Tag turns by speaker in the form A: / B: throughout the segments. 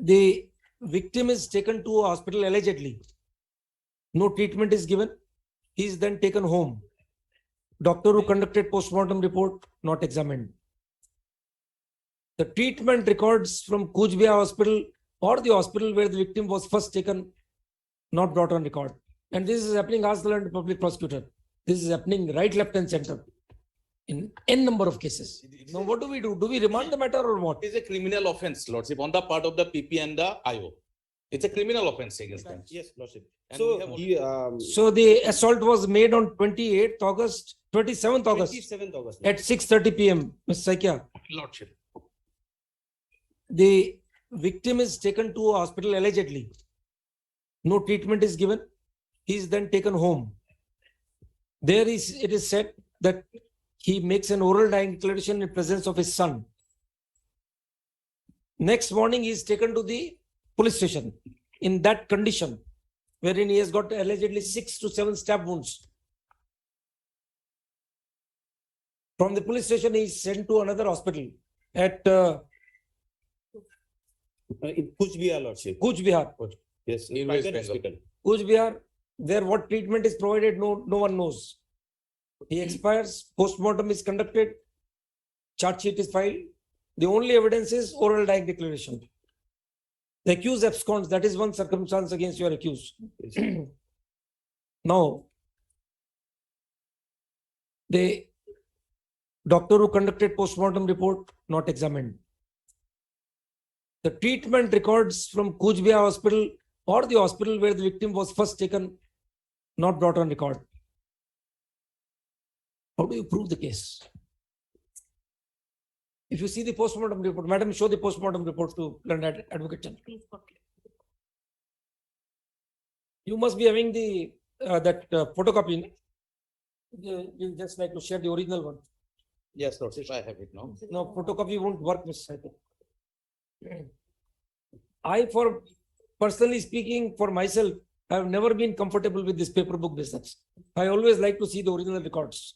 A: The victim is taken to a hospital allegedly. No treatment is given. He is then taken home. Doctor who conducted postmortem report not examined. The treatment records from Coach Behar Hospital or the hospital where the victim was first taken not brought on record. And this is happening, ask the learned public prosecutor. This is happening right, left and center in n number of cases. Now what do? Do we remand the matter or what?
B: It is a criminal offense, Lordship, on the part of the PP and the IO. It's a criminal offense against them.
C: Yes, Lordship.
B: And
C: So,
B: we have
A: So the assault was made on 28th August, 27th August
C: 27th August.
A: at 6:30 p.m. Ms. Saikia.
B: Lordship.
A: The victim is taken to a hospital allegedly. No treatment is given. He is then taken home. It is said that he makes an oral dying declaration in presence of his son. Next morning, he is taken to the police station in that condition, wherein he has got allegedly 6 to 7 stab wounds. From the police station, he is sent to another hospital at
C: In Coach Behar, Lordship.
A: Coach Behar.
C: Yes,
B: In
C: private
B: West Bengal.
C: hospital.
A: Coach Behar, there what treatment is provided, no one knows. He expires, postmortem is conducted, charge sheet is filed. The only evidence is oral dying declaration. The accused absconds, that is one circumstance against your accused. Now, the doctor who conducted postmortem report not examined. The treatment records from Coach Behar Hospital or the hospital where the victim was first taken not brought on record. How do you prove the case? If you see the postmortem report, madam, show the postmortem report to learned advocate. You must be having the that photocopy. You just like to share the original one.
B: Yes, Lordship, I have it now.
A: No, photocopy won't work, Mr. Saito. For personally speaking, for myself, I have never been comfortable with this paper book business. I always like to see the original records.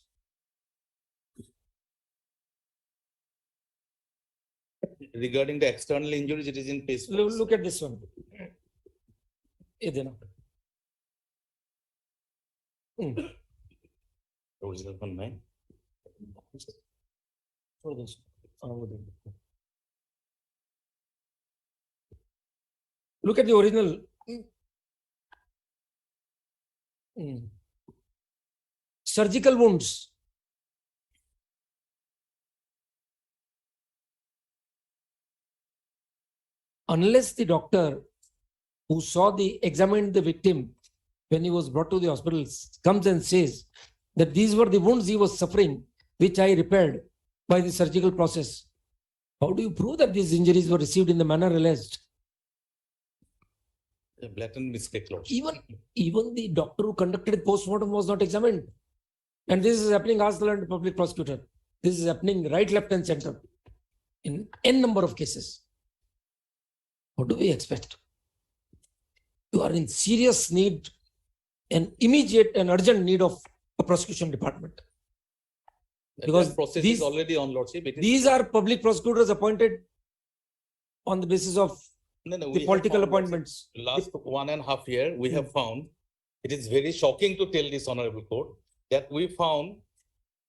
B: Regarding the external injuries, it is in page.
A: Look at this one.
B: Original one, man.
A: Look at the original. Surgical wounds. Unless the doctor who examined the victim when he was brought to the hospital comes and says that these were the wounds he was suffering, which I repaired by the surgical process. How do you prove that these injuries were received in the manner alleged?
B: A blatant mistake, Lordship.
A: Even the doctor who conducted postmortem was not examined. And this is happening, ask the learned public prosecutor. This is happening right, left and center in n number of cases. What do we expect? You are in serious need, an immediate and urgent need of a prosecution department. Because
B: That process
A: these-
B: is already on, Lordship. It is-
A: These are public prosecutors appointed on the basis of
B: No,
A: the
B: we have
A: political
B: found, Lordship,
A: appointments.
B: Last 1.5 years, we have found, it is very shocking to tell this honorable court, that we found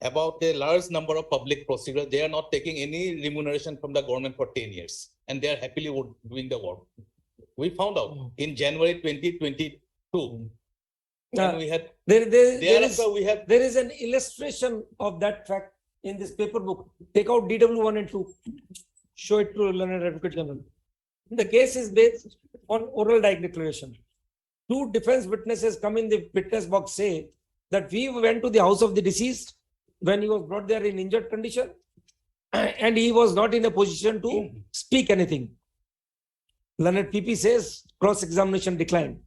B: about a large number of public prosecutors, they are not taking any remuneration from the government for 10 years, and they are happily doing the work. We found out in January 2022. And we had,
A: There is an illustration of that fact in this paper book. Take out DW 1 and 2. Show it to learned advocate general. The case is based on oral dying declaration. 2 defense witnesses come in the witness box, say that we went to the house of the deceased when he was brought there in injured condition and he was not in a position to speak anything. Learned PP says cross-examination declined.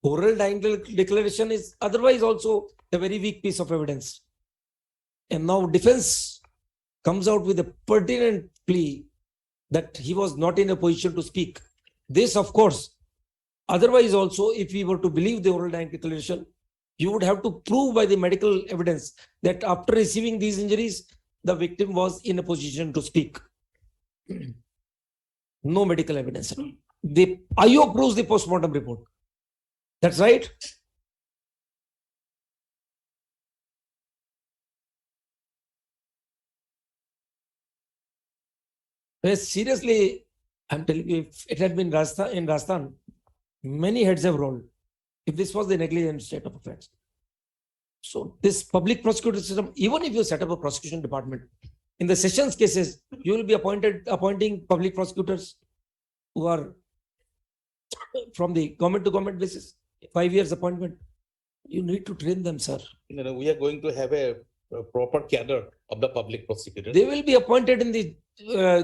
A: Oral dying declaration is otherwise also a very weak piece of evidence. And now defense comes out with a pertinent plea that he was not in a position to speak. This, of course, otherwise also, if we were to believe the oral dying declaration, you would have to prove by the medical evidence that after receiving these injuries, the victim was in a position to speak. No medical evidence. The IO proves the postmortem report. That's right. Yes, seriously, I'm telling you, if it had been Rajasthan, many heads have rolled. If this was the negligent state of affairs. So this public prosecutor system, even if you set up a prosecution department, in the sessions cases, you will be appointing public prosecutors who are from the government to government basis, 5 years appointment. You need to train them, sir.
B: We are going to have a proper cadre of the public prosecutors.
A: They will be appointed in the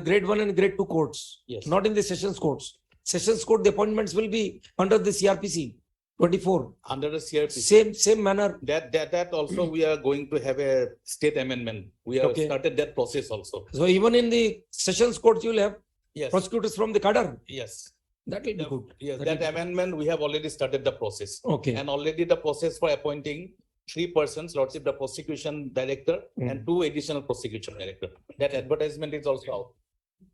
A: grade 1 and grade 2 courts,
B: Yes.
A: not in the sessions courts. Sessions court, the appointments will be under the CRPC 24.
B: Under the CRPC.
A: Same manner.
B: That also we are going to have a state amendment. We have
A: Okay.
B: started that process also.
A: So even in the sessions courts, you will have
B: Yes,
A: prosecutors from the cadre.
B: yes.
A: That will be good.
B: Yes,
A: That
B: that
A: will be-
B: amendment, we have already started the process.
A: Okay.
B: And already the process for appointing 3 persons, Lordship, the prosecution director and 2 additional prosecution director. That advertisement is also out.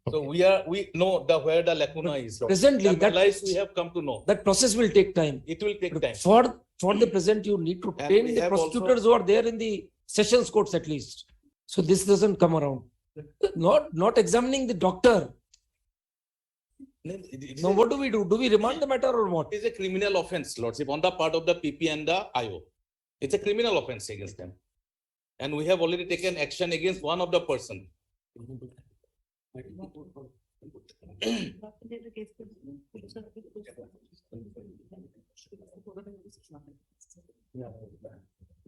B: So
A: Okay.
B: we know where the lacuna is. Lordship.
A: Presently,
B: The lies we have come to know.
A: that process will take time.
B: It will take time.
A: For the present, you need to
B: And
A: train
B: we
A: the
B: have also-
A: prosecutors who are there in the sessions courts at least. So this doesn't come around. Not examining the doctor.
B: It
A: Now, what do we do? Do we remand the matter or what?
B: is a criminal offense, Lordship, on the part of the PP and the IO. It's a criminal offense against them. And we have already taken action against one of the person.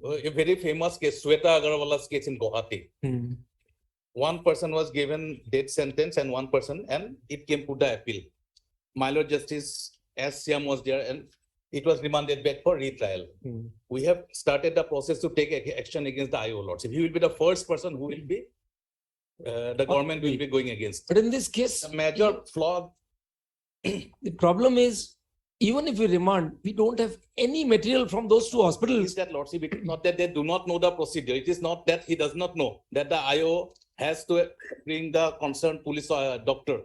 B: A very famous case, Sweta Agarwala's case in Gauhati.
A: Hmm.
B: One person was given death sentence and it came to the appeal. My Lord Justice S. Siam was there and it was remanded back for retrial.
A: Hmm.
B: We have started the process to take action against the IO Lordship. He will be the first person who will be, the government will be going against.
A: But in this case,
B: The major flaw,
A: the problem is, even if we remand, we don't have any material from those 2
B: is
A: hospitals.
B: that Lordship, it is not that they do not know the procedure. It is not that he does not know that the IO has to bring the concerned police doctor.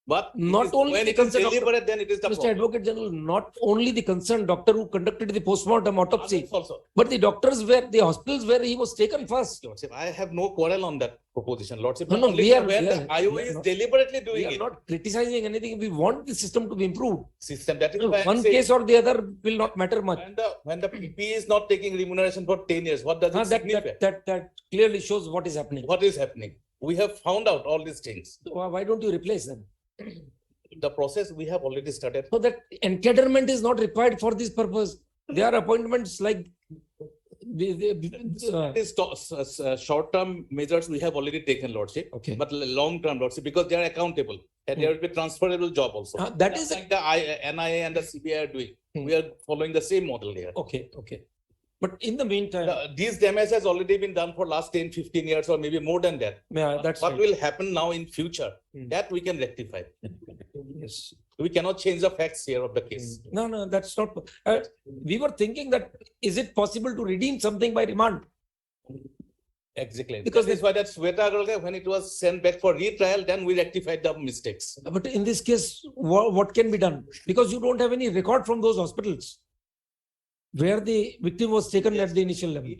B: But
A: Not
B: it is-
A: only
B: when
A: the
B: it is
A: concerned doctor-
B: deliberate, then it is the
A: Mr.
B: problem.
A: Advocate General, not only the concerned doctor who conducted the postmortem autopsy,
B: Others also.
A: but the doctors where, the hospitals where he was taken first.
B: Lordship, I have no quarrel on that proposition, Lordship.
A: No,
B: But
A: no,
B: only
A: we are-
B: when
A: we
B: the
A: are-
B: IO
A: we are
B: is
A: not-
B: deliberately
A: We
B: doing
A: are
B: it.
A: not criticizing anything. We want the system to be improved.
B: System, that is why I'm
A: One
B: saying,
A: case or the other will not matter much.
B: when the PP is not taking remuneration for 10 years, what does it signify?
A: That clearly shows what is happening.
B: What is happening? We have found out all these things.
A: So why don't you replace them?
B: The process we have already started.
A: So that encadrement is not required for this purpose. They are appointments like
B: These short-term measures we have already taken, Lordship.
A: Okay.
B: But long-term, Lordship, because they are accountable and there will be transferable job also.
A: that
B: Just
A: is
B: like the NIA and the CBI are doing.
A: Hmm.
B: We are following the same model here.
A: okay. But in the meantime,
B: These damage has already been done for last 10, 15 years or maybe more than that.
A: yeah, that's
B: What
A: right.
B: will happen now in future?
A: Hmm.
B: That we can rectify.
A: Yes.
B: We cannot change the facts here of the case.
A: No, that's not. We were thinking that is it possible to redeem something by remand?
B: Exactly.
A: Because
B: That is why that Sweta Agarwal, when it was sent back for retrial, then we rectified the mistakes.
A: But in this case, what can be done? Because you don't have any record from those hospitals where the victim was taken
B: Yes.
A: at the initial level.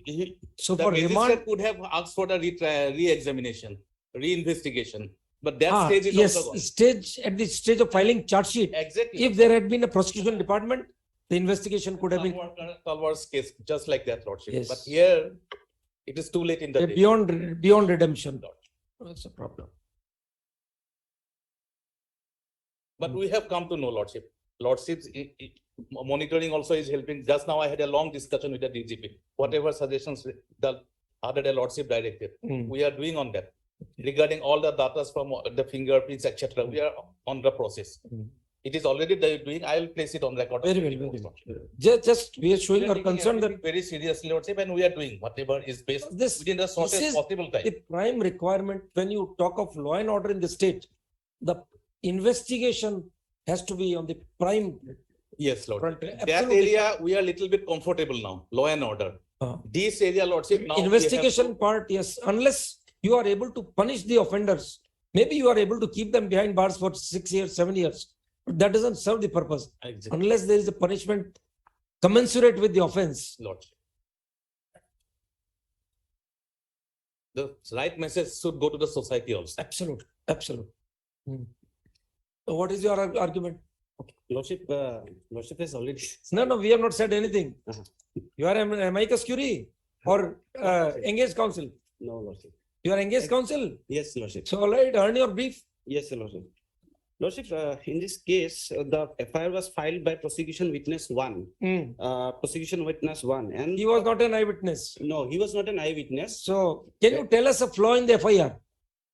A: So
B: The
A: for remand,
B: magistrate could have asked for the re-examination, re-investigation, but that stage is
A: yes,
B: also gone.
A: at the stage of filing charge sheet,
B: Exactly.
A: if there had been a prosecution department, the investigation could have been
B: Talwar's case, just like that, Lordship.
A: Yes.
B: But here, it is too late in the day.
A: beyond redemption. That's a problem.
B: But we have come to know, Lordship. Lordship's monitoring also is helping. Just now I had a long discussion with the DGP. Whatever suggestions the other day Lordship directed,
A: Hmm.
B: we are doing on that. Regarding all the data from the fingerprints, etc., we are on the process.
A: Hmm.
B: It is already doing. I will place it on record.
A: Very well. Just we are showing
B: We are
A: our
B: taking
A: concern that
B: everything very seriously, Lordship, and we are doing whatever is based
A: this
B: within the shortest
A: is
B: possible time.
A: the prime requirement when you talk of law and order in the state, the investigation has to be on the prime
B: Yes, Lord.
A: front.
B: That
A: Absolutely.
B: area, we are a little bit comfortable now, law and order.
A: Uh,
B: This area, Lordship, now. we have
A: Investigation
B: to-
A: part, yes, unless you are able to punish the offenders. Maybe you are able to keep them behind bars for 6 years, 7 years, but that doesn't serve the purpose
B: Exactly.
A: unless there is a punishment commensurate with the offense.
B: Lordship. The right message should go to the society also.
A: Absolute, absolute. So what is your argument?
C: Lordship, Lordship has already.
A: No, we have not said anything.
C: Uh-huh.
A: You are an amicus curiae or engaged counsel?
C: No, Lordship.
A: You are engaged counsel?
C: Yes, Lordship.
A: So, all right, earn your brief.
C: Yes, Lordship. Lordship, in this case, the FIR was filed by prosecution witness one, and
A: He was not an eyewitness.
C: no, he was not an eyewitness.
A: So, can you tell us a flaw in the FIR?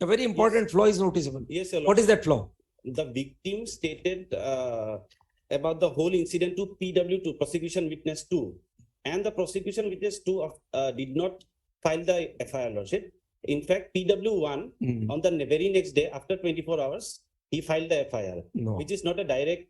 A: A very important flaw is noticeable.
C: Yes, sir.
A: What is that flaw?
C: The victim stated about the whole incident to PW2, prosecution witness 2, and the prosecution witness 2 did not file the FIR, Lordship. In fact, PW1 on the very next day, after 24 hours, he filed the FIR,
A: No,
C: which is not a direct.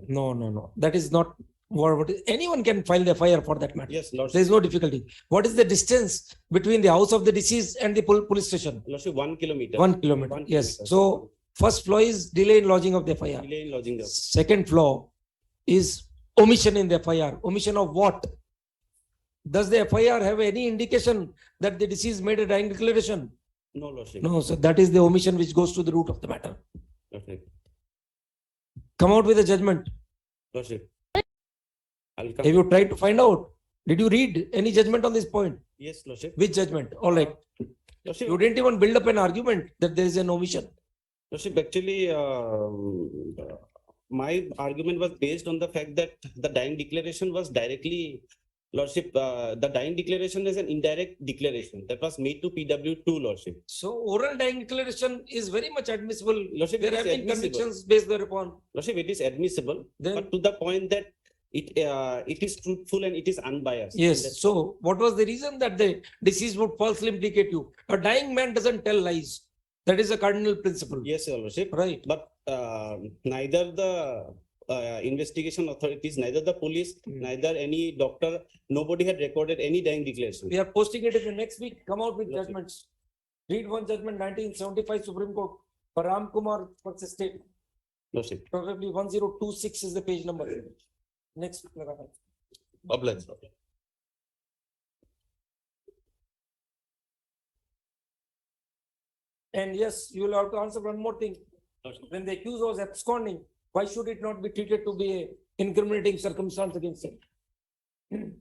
A: no. That is not what anyone can file the FIR for that matter.
C: Yes,
A: There
C: Lordship.
A: is no difficulty. What is the distance between the house of the deceased and the police station?
C: Lordship, 1 kilometer.
A: 1 kilometer.
C: 1
A: Yes.
C: kilometer.
A: So, first flaw is delay in lodging of the FIR.
C: Delay in lodging the.
A: Second flaw is omission in the FIR. Omission of what? Does the FIR have any indication that the deceased made a dying declaration?
C: No, Lordship.
A: No, so that is the omission which goes to the root of the matter.
C: Lordship.
A: Come out with a judgment.
C: Lordship. I'll come.
A: Have you tried to find out? Did you read any judgment on this point?
C: Yes, Lordship.
A: Which judgment? All right.
C: Lordship,
A: You didn't even build up an argument that there is an omission.
C: Lordship, actually, my argument was based on the fact that the dying declaration was directly, Lordship, the dying declaration is an indirect declaration that was made to PW2, Lordship.
A: So oral dying declaration is very much admissible.
C: Lordship,
A: There
C: it
A: have
C: is
A: been
C: admissible.
A: convictions based thereupon.
C: Lordship, it is admissible,
A: Then,
C: but to the point that it is truthful and it is unbiased.
A: yes. So what was the reason that the deceased would falsely implicate you? A dying man doesn't tell lies. That is a cardinal principle.
C: Yes, Your Lordship.
A: Right.
C: But neither the investigation authorities, neither the police, neither any doctor, nobody had recorded any dying declaration.
A: We are posting it in the next week. Come out with
C: Yes, sir.
A: judgments. Read one judgment, 1975 Supreme Court, Param Kumar versus State.
C: Lordship.
A: Probably 1026 is the page number. Next.
B: Oblige.
A: And yes, you will have to answer one more thing. When the accused was absconding, why should it not be treated to be a incriminating circumstance against him?